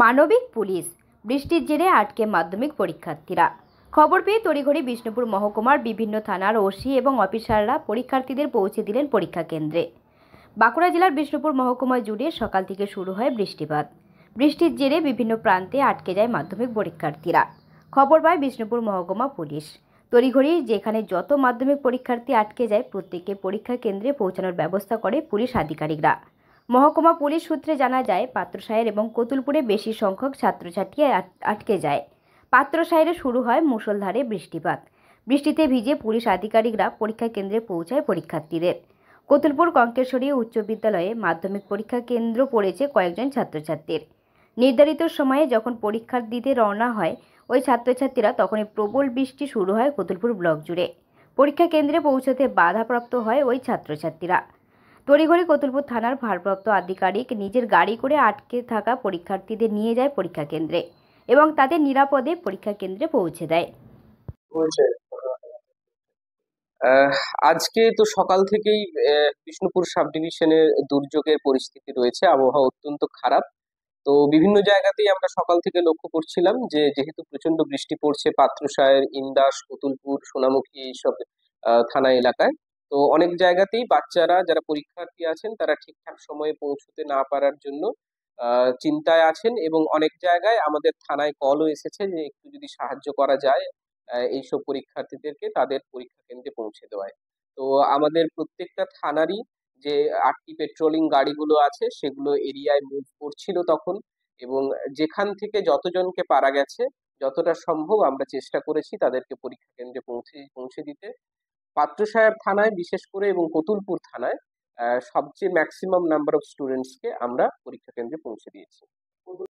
মানবিক পুলিশ বৃষ্টির জেরে আটকে মাধ্যমিক পরীক্ষার্থীরা। খবর পেয়ে তড়িঘড়ি বিষ্ণুপুর মহকুমার বিভিন্ন থানার ওসি এবং অফিসাররা পরীক্ষার্থীদের পৌঁছে দিলেন পরীক্ষা কেন্দ্রে। বাঁকুড়া জেলার বিষ্ণুপুর মহকুমা জুড়ে সকাল থেকে শুরু হয় বৃষ্টিপাত। বৃষ্টির জেরে বিভিন্ন প্রান্তে আটকে যায় মাধ্যমিক পরীক্ষার্থীরা। খবর পায় বিষ্ণুপুর মহকুমা পুলিশ। তড়িঘড়ি যেখানে যত মাধ্যমিক পরীক্ষার্থী আটকে যায় প্রত্যেককে পরীক্ষা কেন্দ্রে পৌঁছানোর ব্যবস্থা করে পুলিশ আধিকারিকরা। মহকুমা পুলিশ সূত্রে জানা যায়, পাত্রসাহের এবং কতুলপুরে বেশি সংখ্যক ছাত্রছাত্রী আটকে যায়। পাত্রসাহেরে শুরু হয় মুষলধারে বৃষ্টিপাত। বৃষ্টিতে ভিজে পুলিশ আধিকারিকরা পরীক্ষা কেন্দ্রে পৌঁছায় পরীক্ষার্থীদের। কতুলপুর কঙ্কেশ্বরী উচ্চ বিদ্যালয়ে মাধ্যমিক পরীক্ষা কেন্দ্র পড়েছে কয়েকজন ছাত্রছাত্রীর। নির্ধারিত সময়ে যখন পরীক্ষা দিতে রওনা হয় ওই ছাত্রছাত্রীরা, তখনই প্রবল বৃষ্টি শুরু হয় কতুলপুর ব্লক জুড়ে। পরীক্ষা কেন্দ্রে পৌঁছতে বাধাপ্রাপ্ত হয় ওই ছাত্রছাত্রীরা। তড়িঘড়ি কতুলপুর থানার ভারপ্রাপ্ত আধিকারিক নিজের গাড়ি করে আটকে থাকা পরীক্ষার্থীদের নিয়ে যায় পরীক্ষা কেন্দ্রে এবং তাদের নিরাপদে পরীক্ষা কেন্দ্রে পৌঁছে দেয়। আহ, আজকে তো সকাল থেকেই বিষ্ণুপুর সাব ডিভিশনে দুর্যোগের পরিস্থিতি রয়েছে, আবহাওয়া অত্যন্ত খারাপ। তো বিভিন্ন জায়গাতেই আমরা সকাল থেকে লক্ষ্য করছিলাম যে যেহেতু প্রচন্ড বৃষ্টি পড়ছে পাত্রসায়ের, ইন্দাস, কতুলপুর, সোনামুখী এইসব থানা এলাকায়। তো অনেক জায়গাতেই বাচ্চারা যারা পরীক্ষার্থী আছেন তারা ঠিকঠাক সময়ে পৌঁছতে না পারার জন্য চিন্তায় আছেন, এবং অনেক জায়গায় আমাদের থানায় কলও এসেছে যে একটু যদি সাহায্য করা যায় এইসব পরীক্ষার্থীদেরকে তাদের পরীক্ষা কেন্দ্রে পৌঁছে দেওয়ায়। তো আমাদের প্রত্যেকটা থানারই যে 8টি পেট্রোলিং গাড়িগুলো আছে সেগুলো এরিয়ায় মুভ করছিল তখন, এবং যেখান থেকে যতজনকে পারা গেছে যতটা সম্ভব আমরা চেষ্টা করেছি তাদেরকে পরীক্ষা কেন্দ্রে পৌঁছে পৌঁছে দিতে। পাত্রসাহেব থানায় বিশেষ করে এবং কতুলপুর থানায় সবচেয়ে ম্যাক্সিমাম নাম্বার অফ স্টুডেন্টসকে আমরা পরীক্ষা কেন্দ্রে পৌঁছে দিয়েছি।